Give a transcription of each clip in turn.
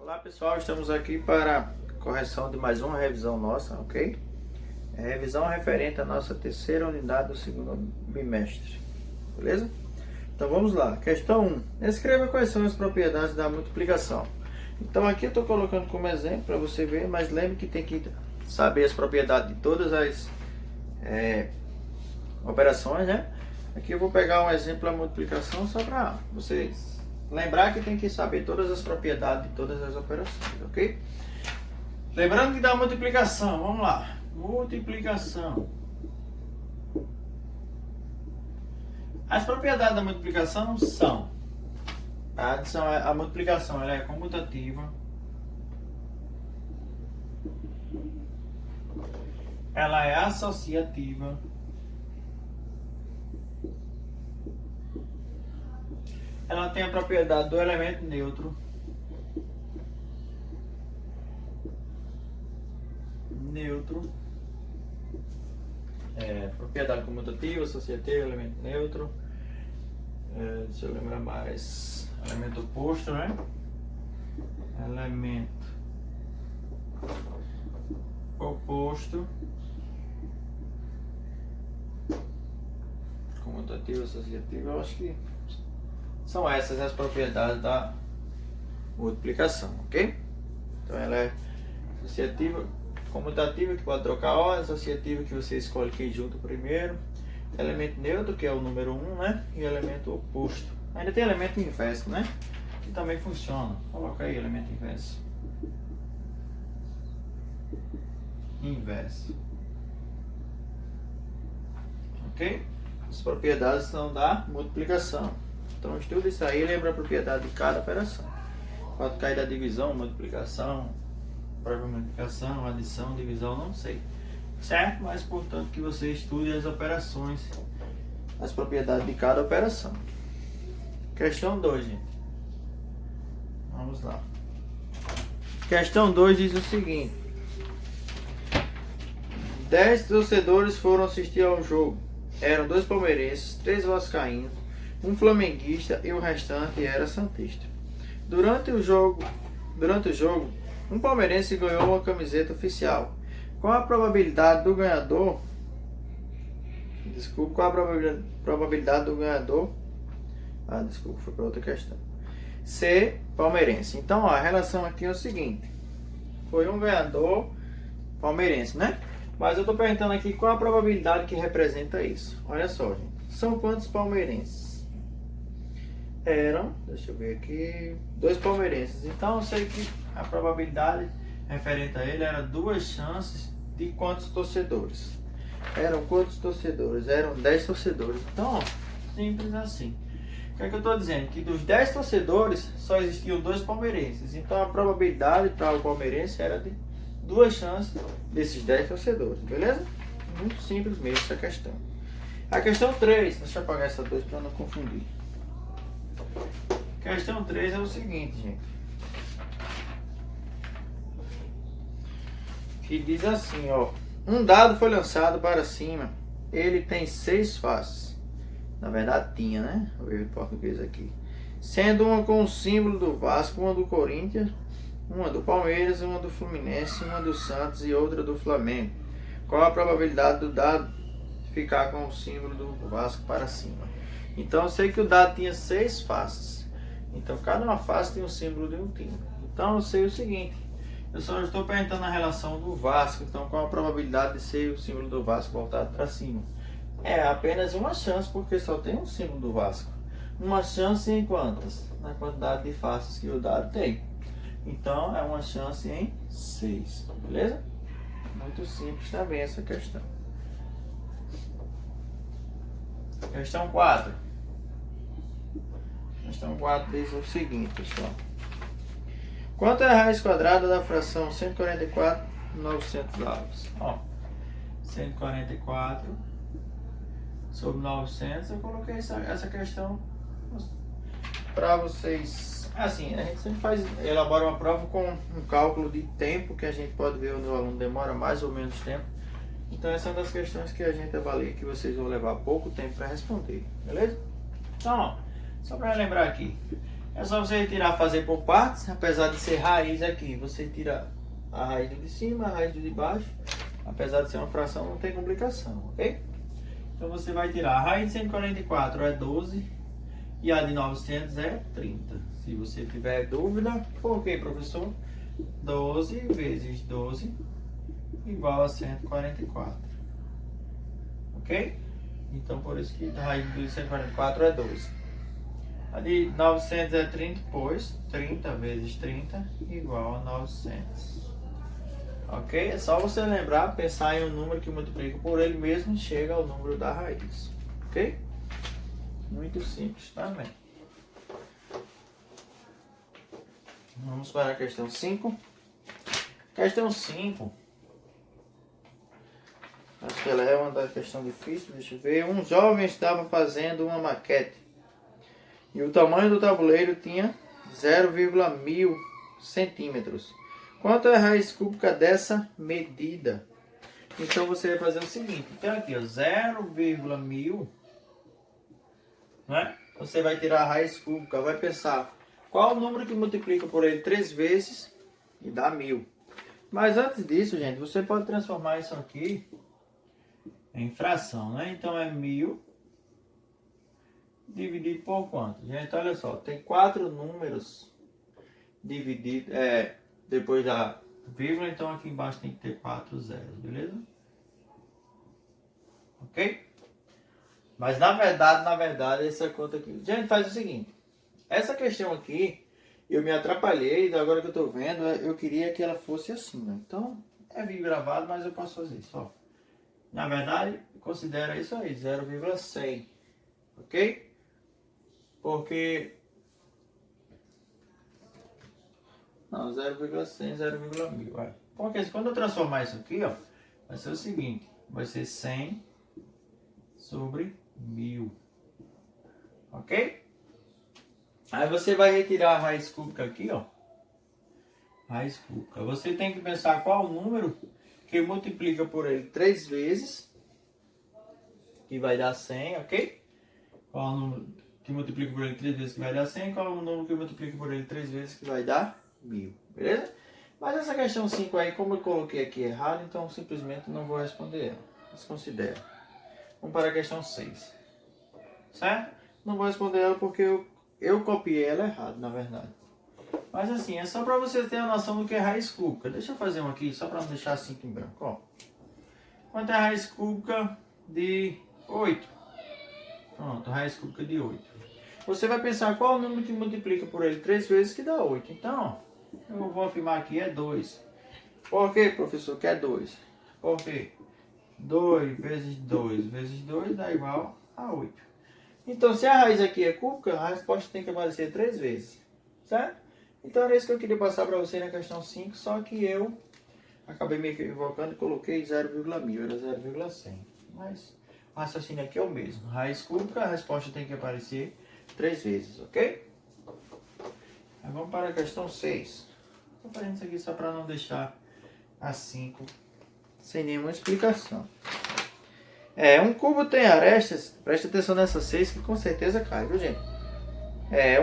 Olá pessoal, estamos aqui para correção de mais uma revisão nossa, ok? Revisão referente à nossa terceira unidade do segundo bimestre, beleza? Então vamos lá, questão 1. Escreva quais são as propriedades da multiplicação. Então aqui eu estou colocando como exemplo para você ver, mas lembre que tem que saber as propriedades de todas as operações, né? Aqui eu vou pegar um exemplo da multiplicação só para vocês lembrar que tem que saber todas as propriedades de todas as operações, ok? Lembrando que da multiplicação, vamos lá. Multiplicação. As propriedades da multiplicação são: a multiplicação ela é comutativa, ela é associativa, ela tem a propriedade do elemento neutro, propriedade comutativa, associativa, elemento neutro, deixa eu lembrar mais, elemento oposto, né? Elemento oposto, comutativa, associativa, eu acho que são essas as propriedades da multiplicação, ok? Então ela é associativa, comutativa, que pode trocar ordem, associativa, que você escolhe quem junto primeiro, elemento neutro, que é o número 1, né? E elemento oposto. Ainda tem elemento inverso, né? Que também funciona. Coloca aí elemento inverso. Inverso. Ok? As propriedades são da multiplicação. Então estuda isso aí e lembra a propriedade de cada operação. Pode cair da divisão, multiplicação, própria multiplicação, adição, divisão, não sei. Certo? Mas portanto que você estude as operações, as propriedades de cada operação. Questão 2, gente. Vamos lá. Questão 2 diz o seguinte: 10 torcedores foram assistir ao jogo. Eram 2 palmeirenses, 3 vascaínos, um flamenguista e o restante era santista. Durante o jogo, um palmeirense ganhou uma camiseta oficial. Qual a probabilidade do ganhador? Desculpa, qual a probabilidade do ganhador? Desculpa, foi para outra questão. Ser palmeirense. Então, ó, a relação aqui é o seguinte: foi um ganhador palmeirense, né? Mas eu estou perguntando aqui qual a probabilidade que representa isso. Olha só, gente. São quantos palmeirenses? Eram, deixa eu ver aqui, 2 palmeirenses. Então eu sei que a probabilidade referente a ele era 2 chances de quantos torcedores? Eram quantos torcedores? Eram 10 torcedores. Então, ó, simples assim. O que é que eu estou dizendo? Que dos 10 torcedores só existiam 2 palmeirenses. Então a probabilidade para o palmeirense era de 2 chances desses 10 torcedores, beleza? Muito simples mesmo essa questão. A questão 3, deixa eu apagar essa 2 para não confundir. Questão 3 é o seguinte, gente. Que diz assim, ó: um dado foi lançado para cima. Ele tem 6 faces. Na verdade tinha, né? Vou ver em português aqui. Sendo uma com o símbolo do Vasco, uma do Corinthians, uma do Palmeiras, uma do Fluminense, uma do Santos e outra do Flamengo. Qual a probabilidade do dado ficar com o símbolo do Vasco para cima? Então eu sei que o dado tinha 6 faces. Então cada uma face tem um símbolo de um time. Então eu sei o seguinte: eu só estou perguntando a relação do Vasco. Então qual a probabilidade de ser o símbolo do Vasco voltado para cima? É apenas uma chance, porque só tem um símbolo do Vasco. Uma chance em quantas? Na quantidade de faces que o dado tem. Então é uma chance em 6, beleza? Muito simples também essa questão. Questão 4. Questão 4 diz o seguinte, pessoal: quanto é a raiz quadrada da fração 144 900 avos? Ó, 144 sobre 900. Eu coloquei essa questão para vocês. Assim, a gente sempre elabora uma prova com um cálculo de tempo, que a gente pode ver onde o aluno demora mais ou menos tempo. Então essa é uma das questões que a gente avalia que vocês vão levar pouco tempo para responder, beleza? Então, ó, só para lembrar aqui, É só você retirar, fazer por partes, apesar de ser raiz aqui. Você tira a raiz de cima, a raiz de baixo. Apesar de ser uma fração, não tem complicação, ok? Então você vai tirar a raiz de 144 é 12 e a de 900 é 30. Se você tiver dúvida, por que, professor? 12 vezes 12 igual a 144. Ok? Então por isso que a raiz de 144 é 12. A de 900 é 30, pois 30 vezes 30 igual a 900. Ok? É só você lembrar, pensar em um número que multiplica por ele mesmo e chega ao número da raiz. Ok? Muito simples também. Vamos para a questão 5. Questão 5. Acho que ela é uma questão difícil, deixa eu ver. Um jovem estava fazendo uma maquete e o tamanho do tabuleiro tinha 0,1000 centímetros. Quanto é a raiz cúbica dessa medida? Então você vai fazer o seguinte. Então aqui, 0,1000, né? Você vai tirar a raiz cúbica, vai pensar qual o número que multiplica por ele 3 vezes e dá 1000. Mas antes disso, gente, você pode transformar isso aqui em fração, né? Então é 1000 dividido por quanto? Gente, olha só, tem 4 números divididos, depois da vírgula, então aqui embaixo tem que ter 4 zeros, beleza? Ok? Mas na verdade, essa conta aqui... Gente, faz o seguinte. Essa questão aqui, eu me atrapalhei, agora que eu estou vendo, eu queria que ela fosse assim, né? Então, é vídeo gravado, mas eu posso fazer isso, ó. Na verdade, considera isso aí, 0,100, ok? Porque... Não, 0,100, 0,1000, vai. Porque quando eu transformar isso aqui, ó, vai ser o seguinte, vai ser 100 sobre 1000, ok? Aí você vai retirar a raiz cúbica aqui, ó, raiz cúbica. Você tem que pensar qual o número que multiplica por ele 3 vezes, que vai dar 100, ok? Qual o número que multiplica por ele 3 vezes que vai dar 100, qual o número que multiplica por ele 3 vezes que vai dar 1000, beleza? Mas essa questão 5 aí, como eu coloquei aqui errado, então simplesmente não vou responder ela. Desconsidera. Vamos para a questão 6. Certo? Não vou responder ela porque eu copiei ela errado, na verdade. Mas assim, é só para vocês terem a noção do que é raiz cúbica. Deixa eu fazer um aqui, só para não deixar 5 em branco. Ó. Quanto é a raiz cúbica de 8? Pronto, raiz cúbica de 8. Você vai pensar qual o número que multiplica por ele 3 vezes que dá 8. Então, eu vou afirmar aqui é 2. Por que, professor, que é 2? Por quê? 2 vezes 2 vezes 2 dá igual a 8. Então, se a raiz aqui é cúbica, a resposta tem que aparecer 3 vezes. Certo? Então, era isso que eu queria passar para você na questão 5, só que eu acabei me equivocando e coloquei 0,1000, era 0,100. Mas o raciocínio aqui é o mesmo. Raiz cúbica, a resposta tem que aparecer 3 vezes, ok? Aí vamos para a questão 6. Estou fazendo isso aqui só para não deixar a 5 sem nenhuma explicação. Um cubo tem arestas, presta atenção nessa 6 que com certeza cai, viu, gente?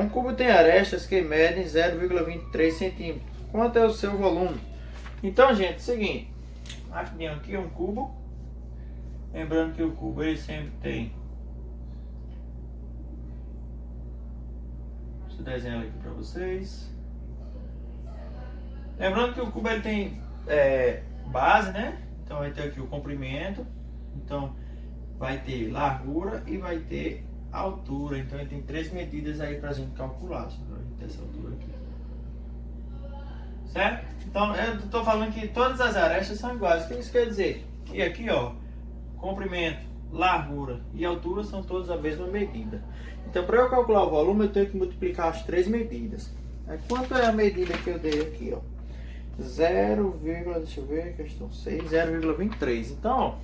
Um cubo tem arestas que medem 0,23 centímetros. Quanto é o seu volume? Então, gente, é o seguinte. Aqui é um cubo. Lembrando que o cubo ele sempre tem... Deixa eu desenhar aqui para vocês. Lembrando que o cubo ele tem base, né? Então vai ter aqui o comprimento. Então vai ter largura e vai ter altura. Então ele tem 3 medidas aí pra gente calcular. Deixa eu ver essa altura aqui. Certo? Então eu tô falando que todas as arestas são iguais. O que isso quer dizer? Que aqui, ó, comprimento, largura e altura são todas a mesma medida. Então para eu calcular o volume eu tenho que multiplicar as 3 medidas. Aí, quanto é a medida que eu dei aqui, ó? 0, deixa eu ver, questão 6, 0,23. Então, ó,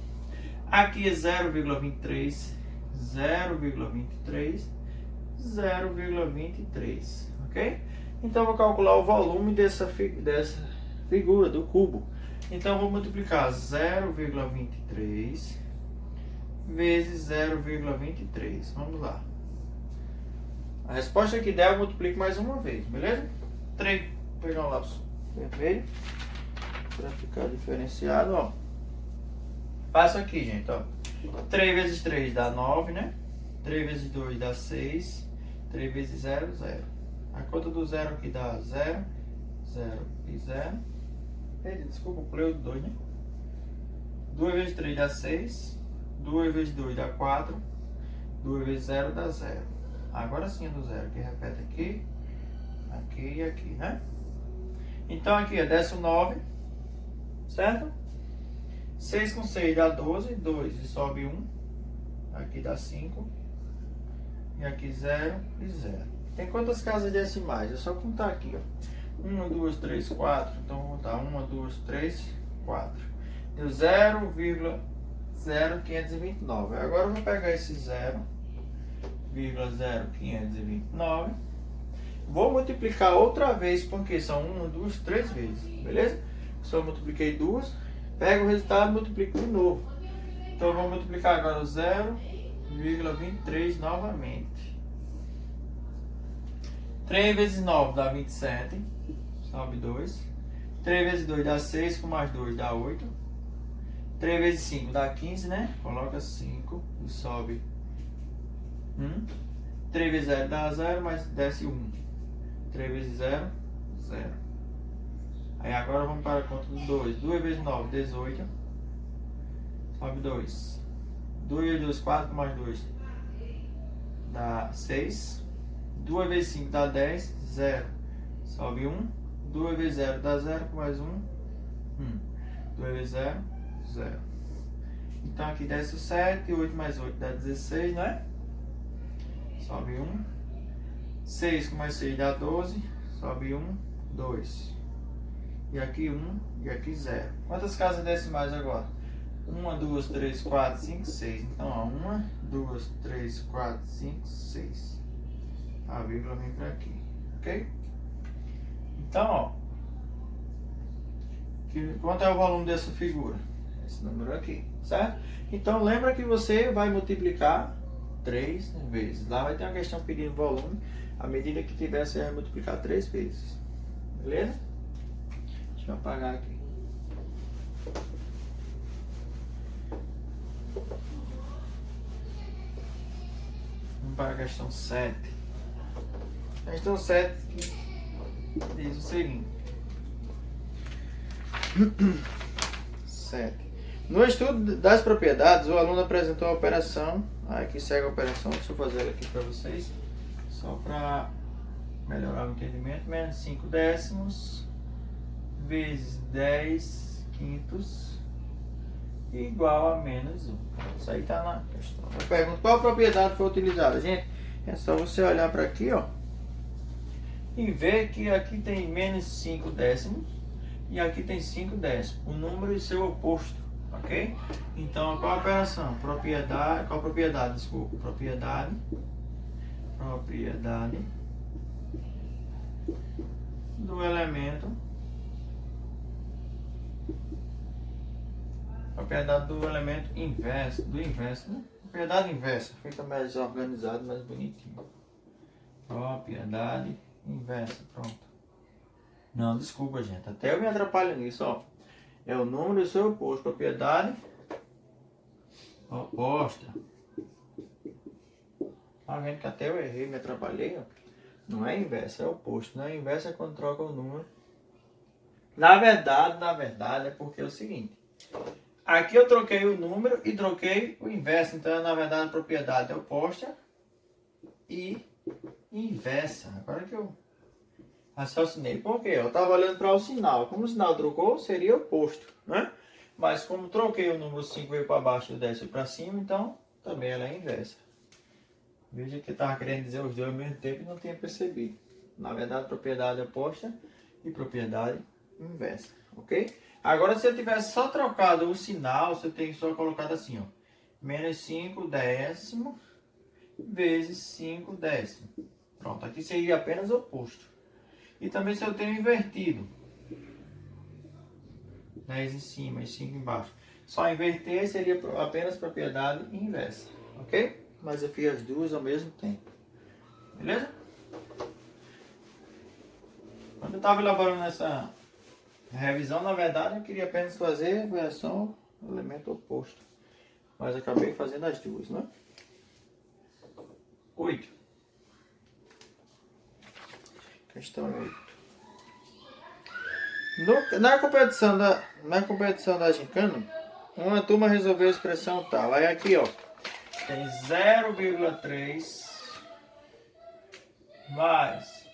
aqui é 0,23, 0,23, 0,23, ok? Então, eu vou calcular o volume dessa figura, do cubo. Então, eu vou multiplicar 0,23 vezes 0,23. Vamos lá. A resposta que der eu multiplico mais uma vez, beleza? 3, vou pegar um lápis vermelho para ficar diferenciado, ó. Faço aqui, gente, ó. 3 vezes 3 dá 9, né? 3 vezes 2 dá 6. 3 vezes 0, 0. A conta do 0 aqui dá 0, 0 e 0. Desculpa, pulei o 2, né? 2 vezes 3 dá 6. 2 vezes 2 dá 4. 2 vezes 0 dá 0. Agora sim é do 0, que repete aqui, aqui e aqui, né? Então aqui é 19, certo? 6 com 6 dá 12, 2 e sobe 1. Aqui dá 5. E aqui 0 e 0. Tem quantas casas decimais? É só contar aqui, ó. 1, 2, 3, 4. Então vou botar 1, 2, 3, 4. Deu 0,0529. Agora eu vou pegar esse 0,0529. Vou multiplicar outra vez, porque são 1, 2, 3 vezes. Beleza? Só multipliquei 2. Pego o resultado e multiplico de novo. Então eu vou multiplicar agora o 0,23 novamente. 3 vezes 9 dá 27. Sobe 2. 3 vezes 2 dá 6, com mais 2 dá 8. 3 vezes 5 dá 15, né? Coloca 5 e sobe 1. 3 vezes 0 dá 0, mas desce 1. 3 vezes 0, 0. Aí agora vamos para a conta do 2. 2 vezes 9, 18. Sobe 2. 2 vezes 2, 4, mais 2 dá 6. 2 vezes 5 dá 10, 0. Sobe 1. 2 vezes 0 dá 0, com mais 1, 1. 2 vezes 0, 0. Então aqui desce o 7, 8 mais 8 dá 16, não é? Sobe 1. 6 com mais 6 dá 12, sobe 1, 2. E aqui 1, e aqui 0. Quantas casas decimais agora? 1, 2, 3, 4, 5, 6. Então, ó, 1, 2, 3, 4, 5, 6. A vírgula vem para aqui, ok? Então, ó, quanto é o volume dessa figura? Esse número aqui, certo? Então, lembra que você vai multiplicar 3 vezes. Lá vai ter uma questão pedindo volume. À medida que tiver, você vai multiplicar 3 vezes. Beleza? Deixa eu apagar aqui. Vamos para a questão 7. Questão 7 diz o seguinte. 7. No estudo das propriedades, o aluno apresentou a operação. Aqui segue a operação. Deixa eu fazer ela aqui para vocês. Só para melhorar o entendimento. Menos 5 décimos vezes 10 quintos igual a menos 1. Isso aí está na questão. Eu pergunto qual propriedade foi utilizada. Gente, é só você olhar para aqui, ó, e ver que aqui tem menos 5 décimos e aqui tem 5 décimos. O número e seu oposto, ok? Então, qual a operação? Propriedade, qual propriedade? Desculpa, propriedade do elemento. Propriedade do elemento inverso, né? Propriedade inversa, fica mais organizado, mais bonitinho. Propriedade inversa, pronto. Não, desculpa, gente, até eu me atrapalho nisso, ó. É o número e o seu oposto. Propriedade oposta. Tá vendo que até eu errei, me atrapalhei, ó. Não é inversa, é oposto. Não é inversa, é quando troca o número. Na verdade, é porque é o seguinte. Aqui eu troquei o número e troquei o inverso. Então, na verdade, a propriedade é oposta e inversa. Agora que eu raciocinei. Por quê? Eu estava olhando para o sinal. Como o sinal trocou, seria oposto, né? Mas como troquei o número 5 veio para baixo e o 10 veio para cima, então também ela é inversa. Veja que eu estava querendo dizer os dois ao mesmo tempo e não tinha percebido. Na verdade, propriedade oposta e propriedade inversa, ok? Agora, se eu tivesse só trocado o sinal, se eu tenho só colocado assim, ó, menos 5 décimos vezes 5 décimos. Pronto, aqui seria apenas oposto. E também se eu tenho invertido, 10 em cima e 5 embaixo, só inverter seria apenas propriedade inversa, ok? Mas eu fiz as duas ao mesmo tempo, beleza? Quando eu estava elaborando essa revisão, na verdade, eu queria apenas fazer a versão do elemento oposto. Mas acabei fazendo as duas, né? 8. Questão 8. Na competição da gincana, uma turma resolveu a expressão tal. Aí aqui, ó, tem 0,3 mais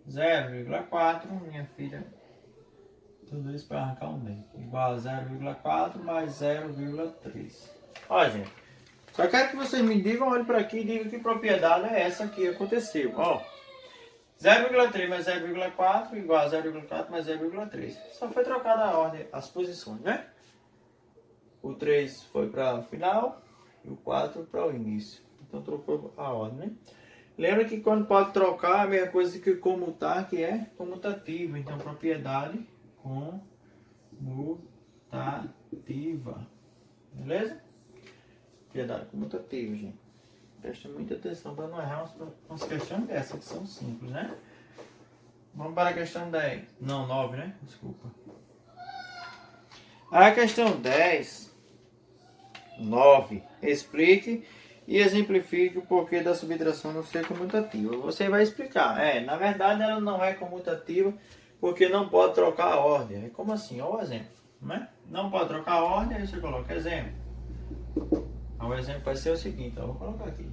0,4, minha filha, tudo isso para arrancar um dente, igual a 0,4 mais 0,3. Ó, gente, só quero que vocês me digam, olhem para aqui e digam que propriedade é essa que aconteceu. Ó, 0,3 mais 0,4 igual a 0,4 mais 0,3. Só foi trocada a ordem, as posições, né? O 3 foi para o final e o 4 para o início. Então trocou a ordem, né? Lembra que quando pode trocar, a mesma coisa que comutar, que é comutativo. Então, propriedade comutativa. Beleza? Propriedade comutativa, gente. Preste muita atenção para não errar umas questões dessas, que são simples, né? Vamos para a questão 10. Não, 9, né? Desculpa. A questão 10, 9. Explique e exemplifique o porquê da subtração não ser comutativa. Você vai explicar. Na verdade ela não é comutativa porque não pode trocar a ordem. Como assim? Olha o exemplo, né? Não pode trocar a ordem, aí você coloca exemplo. O exemplo vai ser o seguinte, eu vou colocar aqui.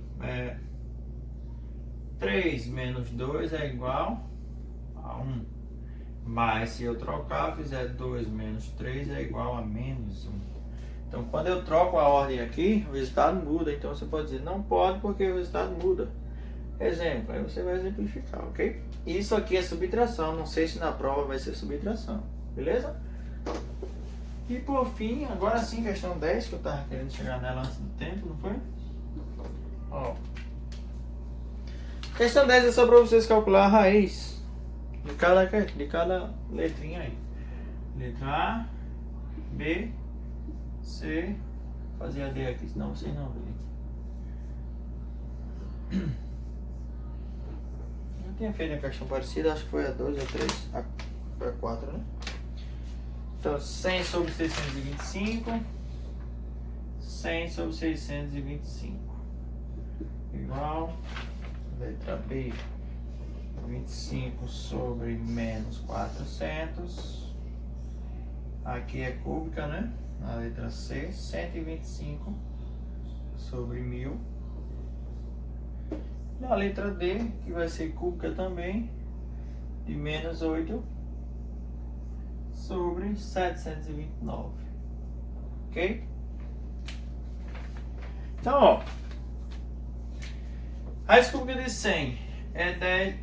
3 menos 2 é igual a 1. Mas se eu trocar, fizer 2 menos 3 é igual a menos 1. Então, quando eu troco a ordem aqui, o resultado muda. Então, você pode dizer, não pode porque o resultado muda. Exemplo, aí você vai exemplificar, ok? Isso aqui é subtração. Não sei se na prova vai ser subtração. Beleza? E por fim, agora sim, questão 10, que eu estava querendo chegar nela antes do tempo, não foi? Ó. Questão 10 é só para vocês calcular a raiz de cada letrinha aí. Letra A, B, C, fazer a D aqui, senão vocês não veem. Eu tinha feito uma questão parecida, acho que foi a 2 ou 3, foi a 4, né? Então, 100 sobre 625, 100 sobre 625, igual, letra B, 25 sobre menos 400, aqui é cúbica, né? A letra C, 125 sobre 1000. E a letra D, que vai ser cúbica também, de menos 8 sobre 729. Ok? Então, ó, raiz cúbica de 100 é 10,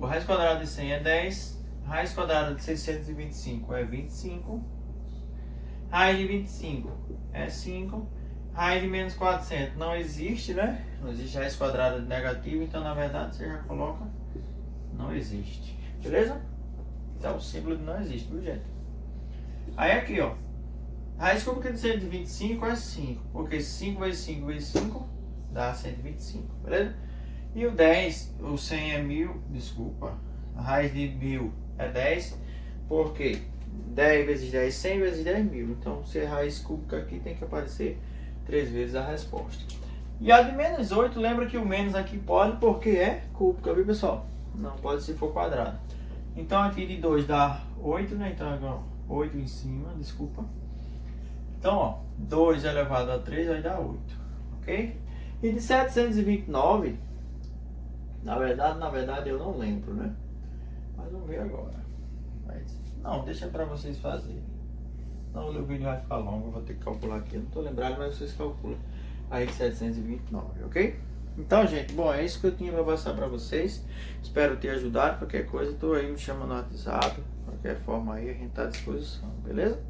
raiz quadrada de 100 é 10, raiz quadrada de 625 é 25, raiz de 25 é 5, raiz de menos 400 não existe, né? Não existe raiz quadrada de negativo, então na verdade você já coloca não existe, beleza? Então o símbolo de não existe, viu, gente? Aí aqui, ó, raiz cúbica de 125 é 5, porque 5 vezes 5 vezes 5 dá 125, beleza? E o 10, o 100 é 1000, desculpa, a raiz de 1000 é 10, porque 10 vezes 10, 100 vezes 10, 1000. Então, se é raiz cúbica aqui, tem que aparecer 3 vezes a resposta. E a de menos 8, lembra que o menos aqui pode, porque é cúbica, viu, pessoal? Não pode se for quadrado. Então, aqui de 2 dá 8, né? Então, agora 8 em cima, desculpa. Então, ó, 2 elevado a 3 vai dar 8, ok? E de 729, na verdade eu não lembro, né? Mas vamos ver agora. Não, deixa pra vocês fazerem. Não, o vídeo vai ficar longo, eu vou ter que calcular aqui. Eu não tô lembrado, mas vocês calculam aí de 729, ok? Então, gente, bom, é isso que eu tinha pra passar pra vocês. Espero ter ajudado. Qualquer coisa, tô aí, me chama no WhatsApp. Qualquer forma aí, a gente tá à disposição, beleza?